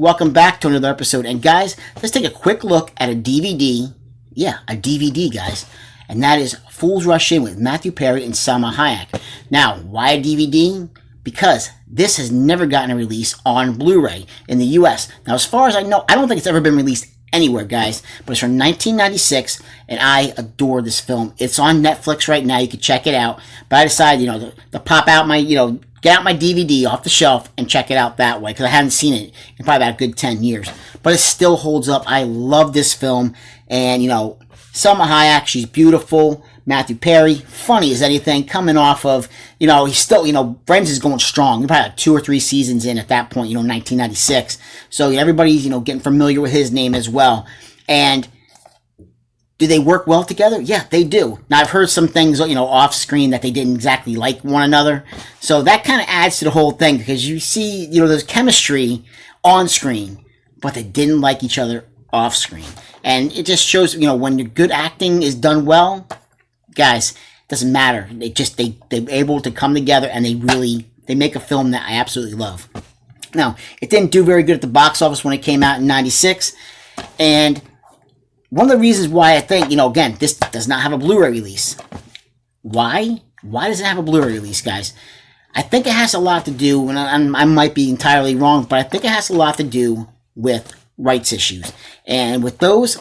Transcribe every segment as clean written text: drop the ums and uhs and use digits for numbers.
welcome back to another episode. And guys, let's take a quick look at a DVD. Yeah, a DVD, guys. And that is Fools Rush In with Matthew Perry and Salma Hayek. Now, why a DVD? Because this has never gotten a release on Blu-ray in the US. Now, as far as I know, I don't think it's ever been released anywhere, guys. But it's from 1996, and I adore this film. It's on Netflix right now. You can check it out. But I decided, to pop out my, get out my DVD off the shelf and check it out that way, because I hadn't seen it in probably about a good 10 years. But it still holds up. I love this film. And, Salma Hayek, she's beautiful. Matthew Perry, funny as anything, coming off of, he's still, Friends is going strong. Probably like 2 or 3 seasons in at that point, 1996. So everybody's, getting familiar with his name as well. And do they work well together? Yeah, they do. Now, I've heard some things, off screen that they didn't exactly like one another. So that kind of adds to the whole thing, because you see, there's chemistry on screen, but they didn't like each other off screen. And it just shows, when your good acting is done well, guys, it doesn't matter. They're able to come together, and they make a film that I absolutely love. Now, it didn't do very good at the box office when it came out in 96. And one of the reasons why I think, again, this does not have a Blu-ray release. Why? Why does it have a Blu-ray release, guys? I think it has a lot to do, and I might be entirely wrong, but I think it has a lot to do with rights issues. And with those,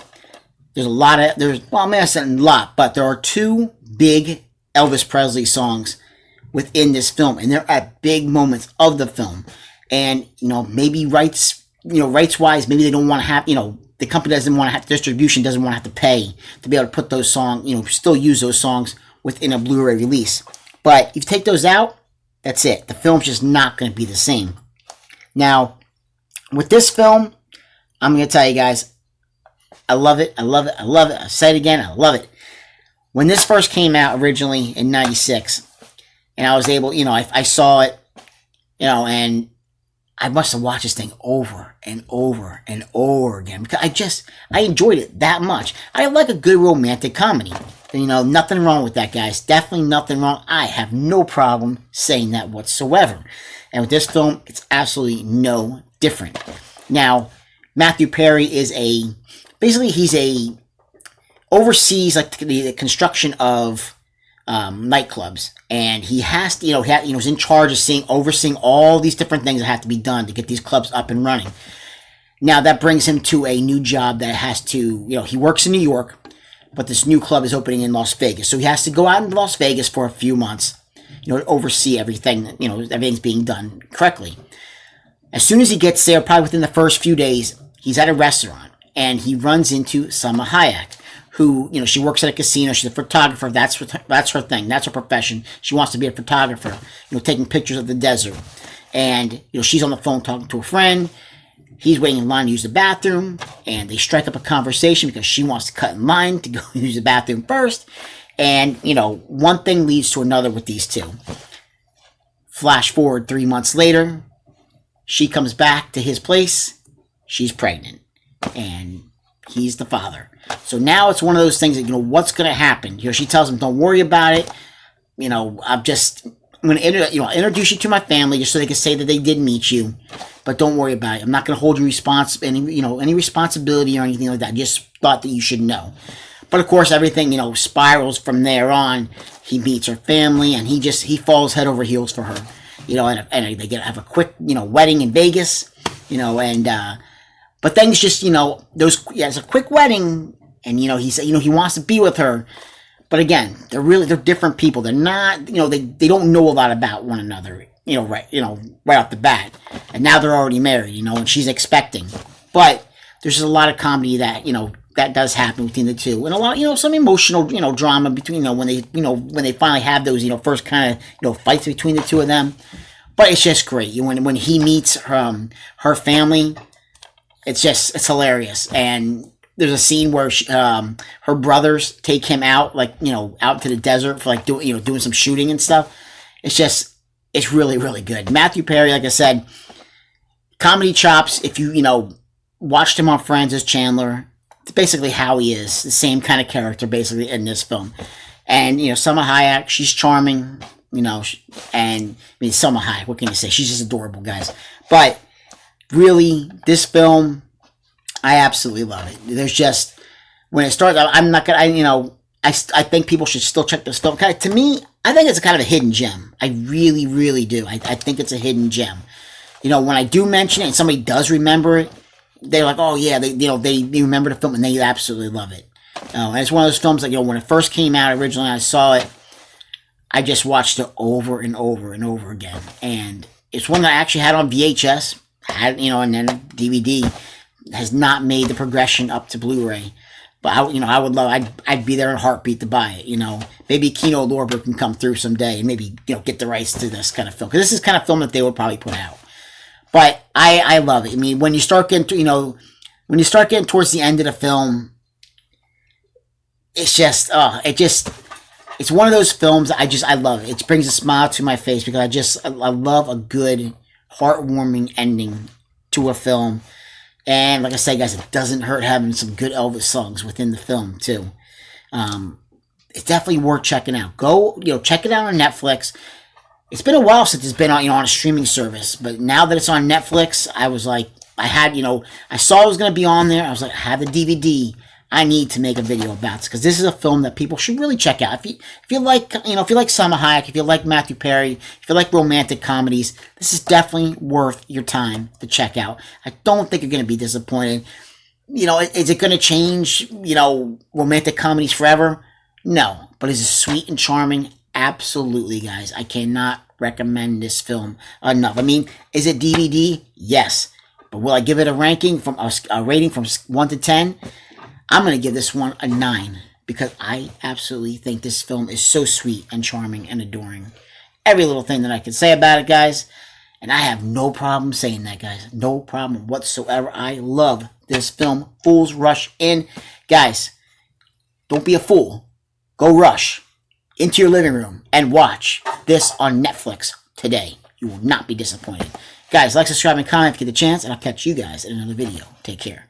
there's a lot of, I may have said a lot, but there are 2 big Elvis Presley songs within this film, and they're at big moments of the film. And, maybe rights-wise, maybe they don't want to have, the company doesn't want to have, distribution doesn't want to have to pay to be able to put those songs, still use those songs within a Blu-ray release. But if you take those out, that's it. The film's just not going to be the same. Now, with this film, I'm going to tell you guys, I love it. I love it. I love it. I'll say it again. I love it. When this first came out originally in 96, and I was able, I saw it, and I must have watched this thing over and over and over again, because I enjoyed it that much. I like a good romantic comedy. Nothing wrong with that, guys. Definitely nothing wrong. I have no problem saying that whatsoever. And with this film, it's absolutely no different. Now, Matthew Perry is he's oversees like the construction of nightclubs, and he has to, was in charge of overseeing all these different things that have to be done to get these clubs up and running. Now that brings him to a new job that has to, he works in New York, but this new club is opening in Las Vegas, so he has to go out in Las Vegas for a few months, to oversee everything, everything's being done correctly. As soon as he gets there, probably within the first few days, he's at a restaurant, and he runs into Salma Hayek, who, she works at a casino. She's a photographer. That's her thing. That's her profession. She wants to be a photographer, taking pictures of the desert. And, she's on the phone talking to a friend. He's waiting in line to use the bathroom, and they strike up a conversation because she wants to cut in line to go use the bathroom first. And, one thing leads to another with these two. Flash forward 3 months later, she comes back to his place. She's pregnant, and he's the father. So now it's one of those things that, what's going to happen? She tells him, don't worry about it. I'm going to introduce you to my family just so they can say that they did meet you. But don't worry about it. I'm not going to hold you any responsibility or anything like that. I just thought that you should know. But of course, everything, spirals from there on. He meets her family, and he falls head over heels for her. And they have a quick, wedding in Vegas, but things just, it's a quick wedding, and, he wants to be with her. But again, they're different people. They're not, they don't know a lot about one another, right off the bat. And now they're already married, and she's expecting. But there's just a lot of comedy that, that does happen between the two. And a lot, some emotional, drama between, when they finally have those, first kind of, fights between the two of them. But it's just great. When he meets her family, it's hilarious. And there's a scene where her brothers take him out, out to the desert for doing some shooting and stuff. It's really, really good. Matthew Perry, like I said, comedy chops. If you watched him on Friends as Chandler, it's basically how he is. The same kind of character basically in this film. And Salma Hayek, she's charming. Salma Hayek, what can you say? She's just adorable, guys. But really, this film, I absolutely love it. There's just, when it starts, I'm not gonna, I think people should still check this film. To me, I think it's kind of a hidden gem. I really, really do. I think it's a hidden gem. When I do mention it and somebody does remember it, they're like, oh yeah, they remember the film and they absolutely love it. And it's one of those films that, when it first came out originally, I saw it, I just watched it over and over and over again. And it's one that I actually had on VHS, and then DVD. Has not made the progression up to Blu-ray. But I would love, I'd be there in a heartbeat to buy it, Maybe Kino Lorber can come through someday and maybe, get the rights to this kind of film. Because this is the kind of film that they would probably put out. But I love it. I mean, when you start getting to, when you start getting towards the end of the film, it's just, it's one of those films I love it. It brings a smile to my face because I love a good, heartwarming ending to a film. And like I say, guys, it doesn't hurt having some good Elvis songs within the film, too. It's definitely worth checking out. Go, check it out on Netflix. It's been a while since it's been on, on a streaming service. But now that it's on Netflix, I was like, I saw it was going to be on there. I was like, I have the DVD. I need to make a video about this because this is a film that people should really check out. If you like, if you like Salma Hayek, if you like Matthew Perry, if you like romantic comedies, this is definitely worth your time to check out. I don't think you're going to be disappointed. Is it going to change, romantic comedies forever? No, but is it sweet and charming? Absolutely, guys. I cannot recommend this film enough. I mean, is it DVD? Yes. But will I give it a rating from a rating from 1 to 10? I'm going to give this one a 9 because I absolutely think this film is so sweet and charming and adoring. Every little thing that I can say about it, guys. And I have no problem saying that, guys. No problem whatsoever. I love this film. Fools Rush In. Guys, don't be a fool. Go rush into your living room and watch this on Netflix today. You will not be disappointed. Guys, like, subscribe, and comment if you get the chance, and I'll catch you guys in another video. Take care.